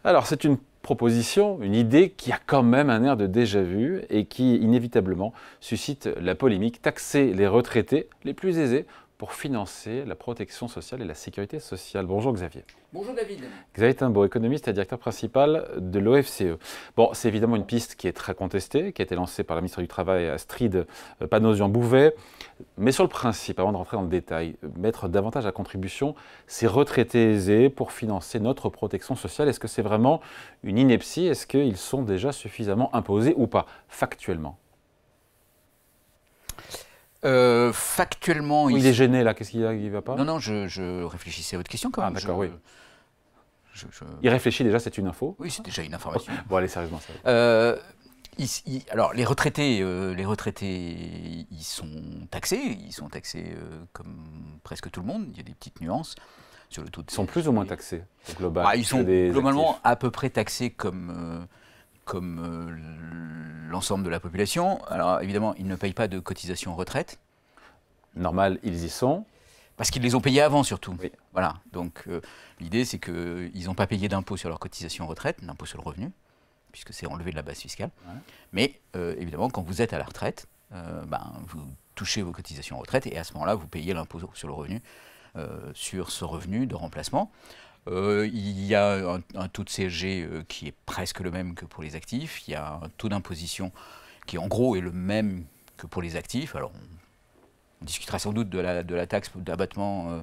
Alors, c'est une proposition, une idée qui a quand même un air de déjà-vu et qui, inévitablement, suscite la polémique. Taxer les retraités les plus aisés pour financer la protection sociale et la sécurité sociale. Bonjour Xavier. Bonjour David. Xavier Timbaud, économiste et directeur principal de l'OFCE. Bon, c'est évidemment une piste qui est très contestée, qui a été lancée par la ministre du Travail Astrid Panosyan-Bouvet. Mais sur le principe, avant de rentrer dans le détail, mettre davantage à contribution ces retraités aisés pour financer notre protection sociale, est-ce que c'est vraiment une ineptie? Est-ce qu'ils sont déjà suffisamment imposés ou pas, factuellement? Factuellement... Il est gêné là, qu'est-ce qu'il ne va pas? Non, non, je réfléchissais à votre question quand même. Ah d'accord, oui. Il réfléchit déjà, c'est une info? Oui, c'est déjà une information. Bon, allez, sérieusement. Ça alors, les retraités, ils sont taxés. Ils sont taxés comme presque tout le monde. Il y a des petites nuances sur le taux de... Ils sont plus ou moins taxés au global? Ils sont globalement actifs. à peu près taxés comme l'ensemble de la population. Alors, évidemment, ils ne payent pas de cotisation retraite. Normal, ils y sont. Parce qu'ils les ont payés avant, surtout. Oui. Voilà. Donc, l'idée, c'est qu'ils n'ont pas payé d'impôt sur leur cotisation retraite, d'impôt sur le revenu, puisque c'est enlevé de la base fiscale. Ouais. Mais, évidemment, quand vous êtes à la retraite, vous touchez vos cotisations retraite, et à ce moment-là, vous payez l'impôt sur le revenu sur ce revenu de remplacement. Il y a un taux de CSG qui est presque le même que pour les actifs. Il y a un taux d'imposition qui, en gros, est le même que pour les actifs. Alors, on discutera sans doute de la taxe d'abattement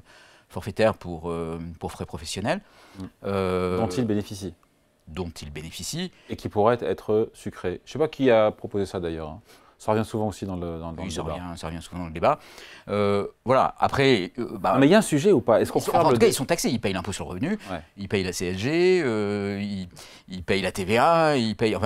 forfaitaire pour frais professionnels. Dont ils bénéficient. Dont ils bénéficient. Et qui pourrait être sucré. Je ne sais pas qui a proposé ça d'ailleurs. Hein. Ça revient souvent aussi dans le débat. Ça revient souvent dans le débat. Voilà, après... mais il y a un sujet ou pas? En tout cas, ils sont taxés. Ils payent l'impôt sur le revenu, ouais. Ils payent la CSG, ils payent la TVA,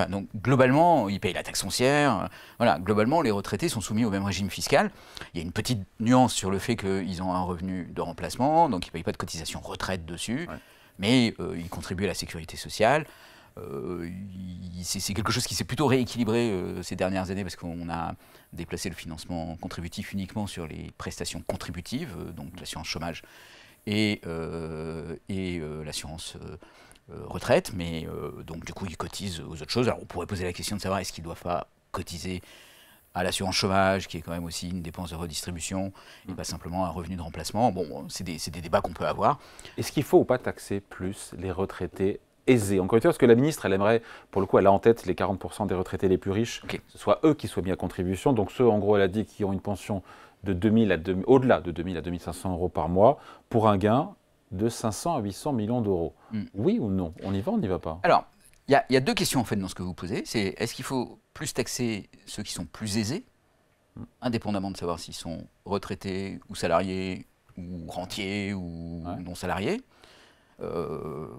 donc globalement, ils payent la taxe foncière. Voilà, globalement, les retraités sont soumis au même régime fiscal. Il y a une petite nuance sur le fait qu'ils ont un revenu de remplacement, donc ils ne payent pas de cotisation retraite dessus, ouais. Mais ils contribuent à la sécurité sociale. C'est quelque chose qui s'est plutôt rééquilibré ces dernières années parce qu'on a déplacé le financement contributif uniquement sur les prestations contributives, donc l'assurance chômage et l'assurance retraite, mais donc du coup ils cotisent aux autres choses. Alors on pourrait poser la question de savoir est-ce qu'ils ne doivent pas cotiser à l'assurance chômage, qui est quand même aussi une dépense de redistribution, et pas simplement un revenu de remplacement. Bon, c'est des débats qu'on peut avoir. Est-ce qu'il faut ou pas taxer plus les retraités aisés? Encore une fois, parce que la ministre, elle aimerait, pour le coup, elle a en tête les 40% des retraités les plus riches, okay. Ce soit eux qui soient mis à contribution. Donc ceux, en gros, elle a dit, qui ont une pension de au-delà de 2000 à 2500 euros par mois, pour un gain de 500 à 800 millions d'euros. Oui ou non? On y va, on n'y va pas? Alors, il y a deux questions en fait dans ce que vous posez. C'est est-ce qu'il faut plus taxer ceux qui sont plus aisés, indépendamment de savoir s'ils sont retraités ou salariés ou rentiers ou non salariés?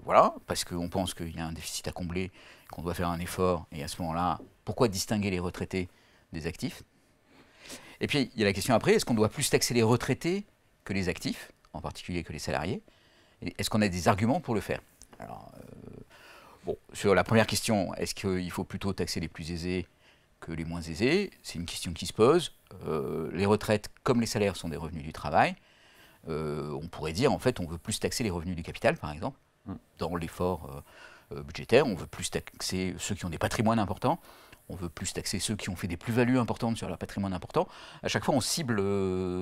Voilà, parce qu'on pense qu'il y a un déficit à combler, qu'on doit faire un effort, et à ce moment-là, pourquoi distinguer les retraités des actifs? Et puis, il y a la question après, est-ce qu'on doit plus taxer les retraités que les actifs, en particulier que les salariés? Est-ce qu'on a des arguments pour le faire? Alors, bon, sur la première question, est-ce qu'il faut plutôt taxer les plus aisés que les moins aisés? C'est une question qui se pose. Les retraites, comme les salaires, sont des revenus du travail. On pourrait dire, en fait, on veut plus taxer les revenus du capital, par exemple, dans l'effort budgétaire. On veut plus taxer ceux qui ont des patrimoines importants. On veut plus taxer ceux qui ont fait des plus-values importantes sur leur patrimoine important. À chaque fois, on cible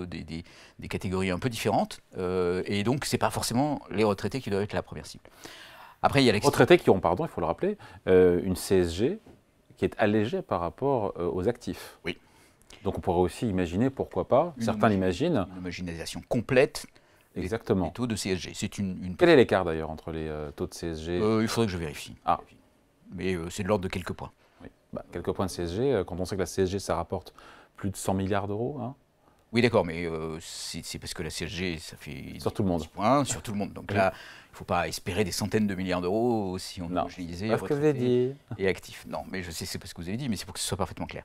des catégories un peu différentes. Et donc, ce n'est pas forcément les retraités qui doivent être la première cible. Après, il y a les retraités qui ont, pardon, il faut le rappeler, une CSG qui est allégée par rapport aux actifs. Oui. Donc on pourrait aussi imaginer, pourquoi pas, certains l'imaginent. Une homogénéisation complète. Exactement. Des taux de CSG. Quel est l'écart d'ailleurs entre les taux de CSG? Il faudrait que je vérifie. Ah. Mais c'est de l'ordre de quelques points. Oui. Quelques points de CSG, quand on sait que la CSG, ça rapporte plus de 100 milliards d'euros. Hein. Oui, d'accord, mais c'est parce que la CSG, ça fait sur tout le monde. 10 points sur tout le monde. Donc là, il ne faut pas espérer des centaines de milliards d'euros si on homogénéisait retraités et actifs. Non, mais je sais, c'est pas ce que vous avez dit, mais c'est pour que ce soit parfaitement clair.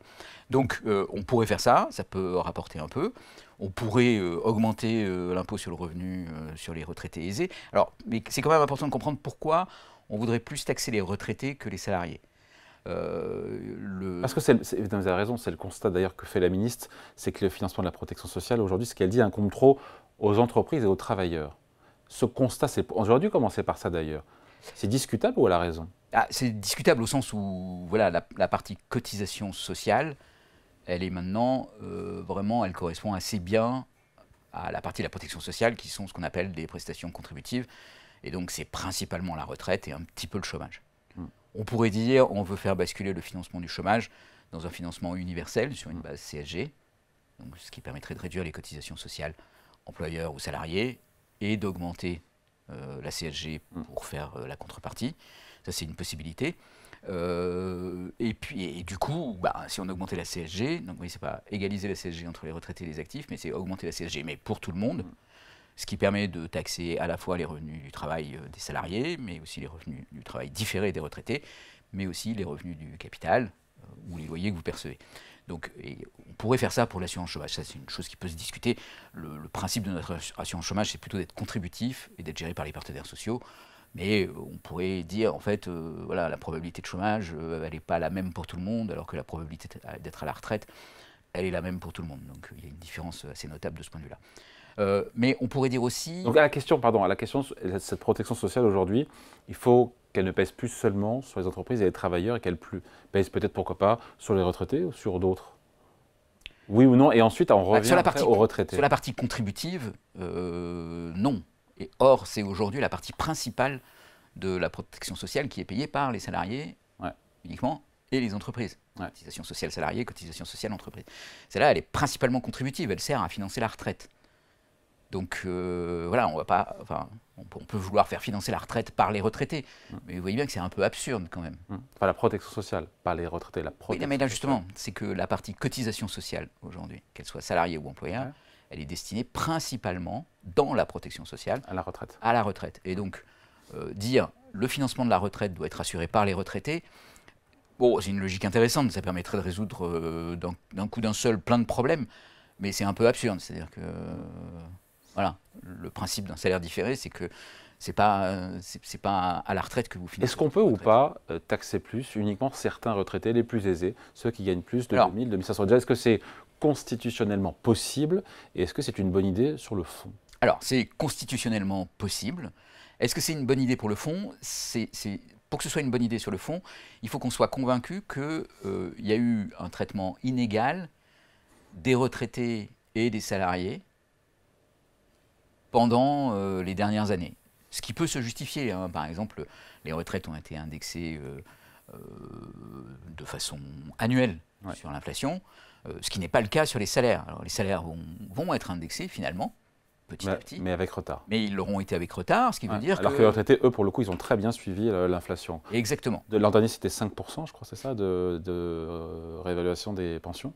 Donc, on pourrait faire ça peut rapporter un peu. On pourrait augmenter l'impôt sur le revenu sur les retraités aisés. Alors, mais c'est quand même important de comprendre pourquoi on voudrait plus taxer les retraités que les salariés. Parce que vous avez raison, c'est le constat d'ailleurs que fait la ministre, c'est que le financement de la protection sociale, aujourd'hui, ce qu'elle dit, incombe trop aux entreprises et aux travailleurs. Ce constat, j'aurais dû commencer par ça d'ailleurs. C'est discutable ou elle a raison? C'est discutable au sens où voilà, la partie cotisation sociale, elle est maintenant vraiment, elle correspond assez bien à la partie de la protection sociale qui sont ce qu'on appelle des prestations contributives. Et donc c'est principalement la retraite et un petit peu le chômage. On pourrait dire on veut faire basculer le financement du chômage dans un financement universel sur une base CSG, donc ce qui permettrait de réduire les cotisations sociales employeurs ou salariés et d'augmenter la CSG pour faire la contrepartie. Ça, c'est une possibilité. Et du coup, si on augmentait la CSG, donc oui, c'est pas égaliser la CSG entre les retraités et les actifs, mais c'est augmenter la CSG, mais pour tout le monde, ce qui permet de taxer à la fois les revenus du travail des salariés, mais aussi les revenus du travail différé des retraités, mais aussi les revenus du capital ou les loyers que vous percevez. Donc, on pourrait faire ça pour l'assurance chômage. Ça, c'est une chose qui peut se discuter. Le principe de notre assurance chômage, c'est plutôt d'être contributif et d'être géré par les partenaires sociaux. Mais on pourrait dire, en fait, voilà, la probabilité de chômage, elle n'est pas la même pour tout le monde, alors que la probabilité d'être à la retraite, elle est la même pour tout le monde. Donc, il y a une différence assez notable de ce point de vue-là. Mais on pourrait dire aussi... Donc à la question, cette protection sociale aujourd'hui, il faut qu'elle ne pèse plus seulement sur les entreprises et les travailleurs et qu'elle pèse peut-être, pourquoi pas, sur les retraités ou sur d'autres? Oui ou non? Et ensuite, on revient aux retraités. Sur la partie contributive, non. Et or, c'est aujourd'hui la partie principale de la protection sociale qui est payée par les salariés uniquement et les entreprises. Cotisation sociale salariée, cotisation sociale entreprise. Celle-là, elle est principalement contributive, elle sert à financer la retraite. Donc voilà, on peut vouloir faire financer la retraite par les retraités, mais vous voyez bien que c'est un peu absurde quand même. Enfin, la protection sociale, pas les retraités, la protection mais là justement, c'est que la partie cotisation sociale aujourd'hui, qu'elle soit salariée ou employeur, elle est destinée principalement dans la protection sociale à la retraite. À la retraite. Et donc dire le financement de la retraite doit être assuré par les retraités, bon, c'est une logique intéressante, ça permettrait de résoudre d'un coup d'un seul plein de problèmes, mais c'est un peu absurde, c'est-à-dire que voilà, le principe d'un salaire différé, c'est que c'est pas à la retraite que vous financez. Est-ce qu'on peut ou pas taxer plus uniquement certains retraités les plus aisés, ceux qui gagnent plus de 2000, 2500 déjà? Est-ce que c'est constitutionnellement possible et est-ce que c'est une bonne idée sur le fond? Alors, c'est constitutionnellement possible. Est-ce que c'est une bonne idée pour le fond? Pour que ce soit une bonne idée sur le fond, il faut qu'on soit convaincu qu'il y a eu un traitement inégal des retraités et des salariés pendant les dernières années. Ce qui peut se justifier. Hein. Par exemple, les retraites ont été indexées de façon annuelle sur l'inflation, ce qui n'est pas le cas sur les salaires. Alors, les salaires vont être indexés finalement, petit à petit. Mais avec retard. Mais ils l'auront été avec retard, ce qui veut dire alors que les retraités, eux, pour le coup, ils ont très bien suivi l'inflation. Exactement. L'an dernier, c'était 5%, je crois, c'est ça, de réévaluation des pensions?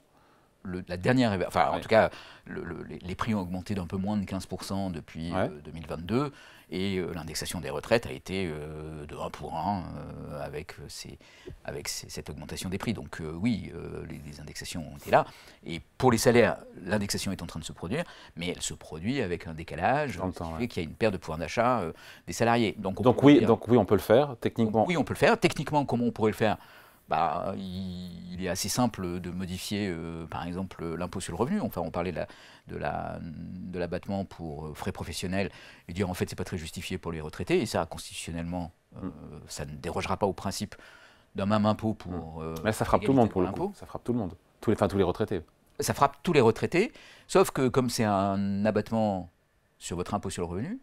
La dernière, en tout cas, les prix ont augmenté d'un peu moins de 15% depuis 2022 et l'indexation des retraites a été de 1 pour 1 avec cette augmentation des prix. Donc oui, les indexations ont été là. Et pour les salaires, l'indexation est en train de se produire, mais elle se produit avec un décalage qui fait qu'il y a une perte de pouvoir d'achat des salariés. Donc oui, on peut le faire, techniquement. Oui, on peut le faire. Techniquement, comment on pourrait le faire? Il est assez simple de modifier, par exemple, l'impôt sur le revenu. Enfin, on parlait de l'abattement pour frais professionnels et dire en fait c'est pas très justifié pour les retraités. Et ça, constitutionnellement, ça ne dérogera pas au principe d'un même impôt pour. Mais ça frappe tout le monde pour le coup. Ça frappe tout le monde. Tous les retraités. Ça frappe tous les retraités, sauf que comme c'est un abattement sur votre impôt sur le revenu,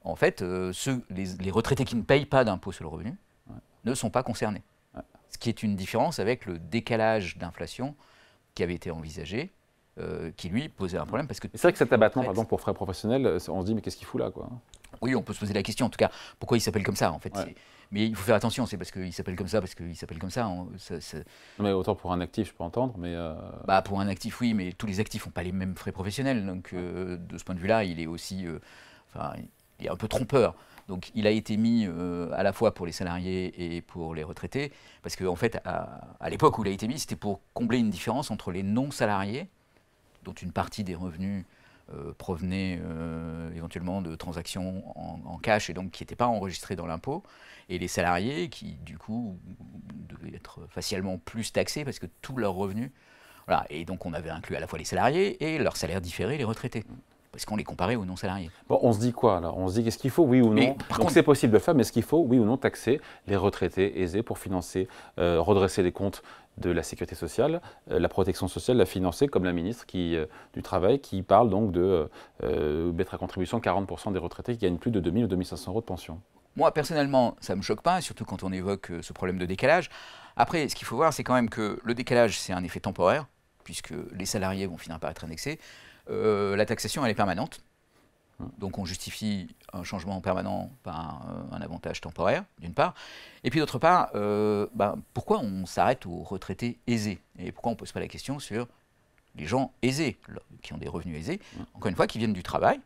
en fait, les retraités qui ne payent pas d'impôt sur le revenu ne sont pas concernés. Ce qui est une différence avec le décalage d'inflation qui avait été envisagé, qui lui posait un problème. C'est vrai que cet abattement, par exemple, pour frais professionnels, on se dit mais qu'est-ce qu'il fout là, quoi? Oui, on peut se poser la question, en tout cas, pourquoi il s'appelle comme ça, en fait. Mais il faut faire attention, c'est parce qu'il s'appelle comme ça, Non, mais autant pour un actif, je peux entendre, mais... Pour un actif, oui, mais tous les actifs n'ont pas les mêmes frais professionnels, donc de ce point de vue-là, il est aussi... il est un peu trompeur. Donc il a été mis à la fois pour les salariés et pour les retraités, parce qu'en fait, à l'époque où il a été mis, c'était pour combler une différence entre les non-salariés, dont une partie des revenus provenaient éventuellement de transactions en cash et donc qui n'étaient pas enregistrés dans l'impôt, et les salariés qui, du coup, devaient être facialement plus taxés parce que tous leurs revenus... Voilà, et donc on avait inclus à la fois les salariés et leurs salaires différés, les retraités. est-ce qu'on les comparait aux non-salariés? Bon, on se dit quoi alors? On se dit qu'est-ce qu'il faut, oui ou non? Donc c'est possible de faire, mais est-ce qu'il faut, oui ou non, taxer les retraités aisés pour financer, redresser les comptes de la sécurité sociale, la protection sociale, la financer, comme la ministre du Travail qui parle donc de mettre à contribution 40% des retraités qui gagnent plus de 2 000 ou 2 500 € de pension. Moi, personnellement, ça ne me choque pas, surtout quand on évoque ce problème de décalage. Après, ce qu'il faut voir, c'est quand même que le décalage, c'est un effet temporaire, puisque les salariés vont finir par être indexés. La taxation, elle est permanente. Donc on justifie un changement permanent par un avantage temporaire, d'une part. Et puis d'autre part, pourquoi on s'arrête aux retraités aisés? Et pourquoi on ne pose pas la question sur les gens aisés, qui ont des revenus aisés, encore une fois, qui viennent du travail,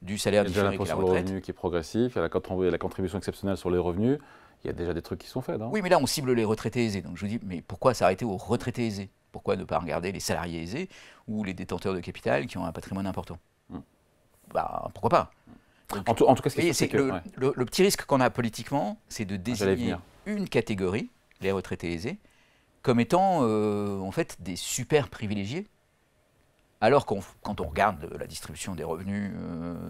du salaire différé avec la retraite. Il y a l'impôt sur le revenu qui est progressif, il y a la contribution exceptionnelle sur les revenus, il y a déjà des trucs qui sont faits, non? Oui, mais là on cible les retraités aisés. Donc je vous dis, mais pourquoi s'arrêter aux retraités aisés? Pourquoi ne pas regarder les salariés aisés ou les détenteurs de capital qui ont un patrimoine important? Pourquoi pas? Donc, en tout cas, ce qui est le petit risque qu'on a politiquement, c'est de désigner une catégorie, les retraités aisés, comme étant en fait des super privilégiés, alors quand on regarde la distribution des revenus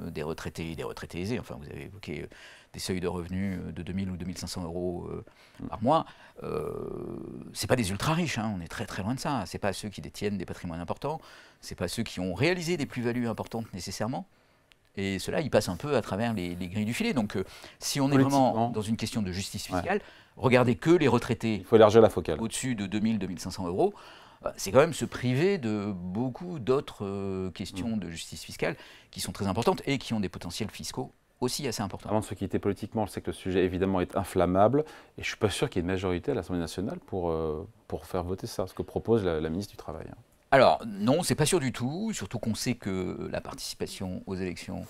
des retraités aisés, enfin vous avez évoqué des seuils de revenus de 2 000 ou 2 500 € par mois, c'est pas des ultra riches, hein, on est très très loin de ça. C'est pas ceux qui détiennent des patrimoines importants, c'est pas ceux qui ont réalisé des plus-values importantes nécessairement. Et cela, il passe un peu à travers les grilles du filet. Donc, si on est vraiment dans une question de justice fiscale, regardez que les retraités il faut élargir la focale. Au-dessus de 2 000, 2 500 €, c'est quand même se priver de beaucoup d'autres questions de justice fiscale qui sont très importantes et qui ont des potentiels fiscaux aussi assez importants. Avant de se quitter politiquement, je sais que le sujet évidemment est inflammable et je ne suis pas sûr qu'il y ait une majorité à l'Assemblée nationale pour faire voter ça, ce que propose la ministre du Travail. Alors non, c'est pas sûr du tout, surtout qu'on sait que la participation aux élections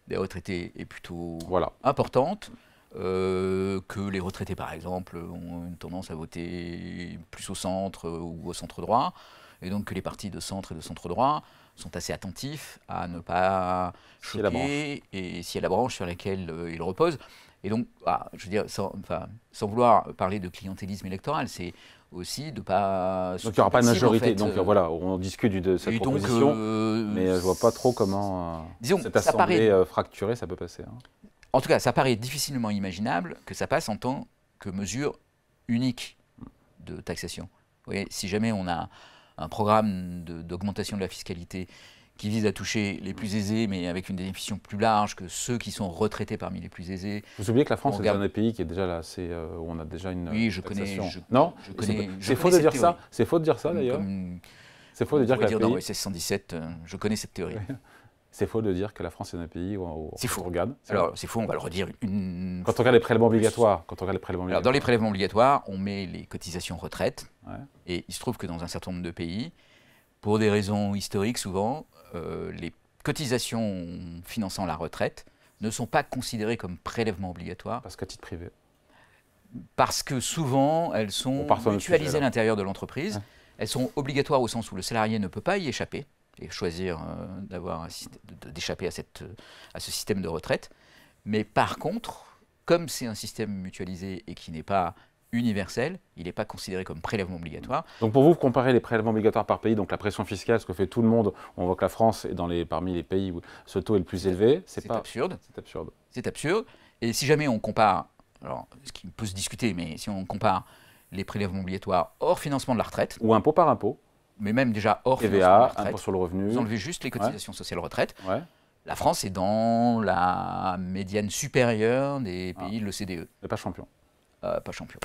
des retraités est plutôt importante, que les retraités par exemple ont une tendance à voter plus au centre ou au centre droit, et donc que les partis de centre et de centre droit sont assez attentifs à ne pas choquer et si à la branche sur laquelle ils reposent. Et donc, je veux dire, sans vouloir parler de clientélisme électoral, c'est aussi de pas... Donc il n'y aura pas de majorité, donc voilà, on discute de cette proposition, mais je ne vois pas trop comment cette assemblée fracturée, ça peut passer. En tout cas, ça paraît difficilement imaginable que ça passe en tant que mesure unique de taxation. Vous voyez, si jamais on a un programme d'augmentation de la fiscalité qui vise à toucher les plus aisés, mais avec une définition plus large que ceux qui sont retraités parmi les plus aisés. Vous oubliez que la France est un des pays qui est déjà là, où on a déjà une taxation. Non, c'est faux de dire ça. C'est faux de dire ça d'ailleurs. C'est faux de dire que dans OSS 117, je connais cette théorie. C'est faux de dire que la France est un pays où on regarde. Alors c'est faux, on va le redire. Quand on regarde les prélèvements obligatoires, Alors, dans les prélèvements obligatoires, on met les cotisations retraite, et il se trouve que dans un certain nombre de pays, pour des raisons historiques souvent, les cotisations finançant la retraite ne sont pas considérées comme prélèvements obligatoires. Parce qu'à titre privé. Parce que souvent, elles sont mutualisées à l'intérieur de l'entreprise. Elles sont obligatoires au sens où le salarié ne peut pas y échapper et choisir d'échapper à ce système de retraite. Mais par contre, comme c'est un système mutualisé et qui n'est pas universel, il n'est pas considéré comme prélèvement obligatoire. Donc pour vous comparez les prélèvements obligatoires par pays, donc la pression fiscale, ce que fait tout le monde, on voit que la France est parmi les pays où ce taux est le plus élevé. C'est absurde. C'est absurde. C'est absurde. Et si jamais on compare, alors ce qui peut se discuter, mais si on compare les prélèvements obligatoires hors financement de la retraite, ou impôt par impôt, mais même déjà hors TVA, financement de la retraite, impôt sur le revenu, vous enlevez juste les cotisations sociales retraite, la France est dans la médiane supérieure des pays de l'OCDE. Mais pas champion. Pas champion.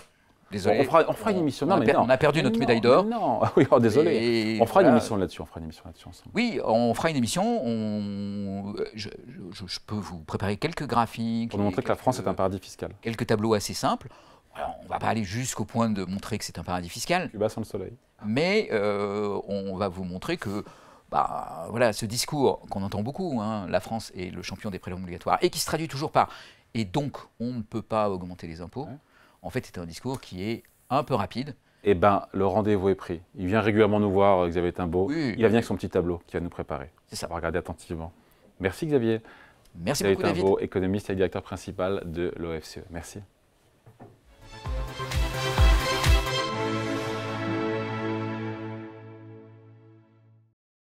Désolé. On fera une émission. On a perdu notre médaille d'or. Non, oui, désolé. On fera une émission là-dessus. Ensemble. Oui, on fera une émission. Je peux vous préparer quelques graphiques. Pour nous montrer que la France est un paradis fiscal. Quelques tableaux assez simples. Alors, on ne va pas aller jusqu'au point de montrer que c'est un paradis fiscal. Cuba sans le soleil. Mais on va vous montrer que ce discours qu'on entend beaucoup, la France est le champion des prélèvements obligatoires, et qui se traduit toujours par « et donc on ne peut pas augmenter les impôts », en fait c'est un discours qui est un peu rapide. Eh bien, le rendez-vous est pris. Il vient régulièrement nous voir, Xavier Timbaud. Il va venir avec son petit tableau qui va nous préparer. C'est ça. On va regarder attentivement. Merci Xavier. Merci beaucoup David. Timbaud, économiste et directeur principal de l'OFCE. Merci.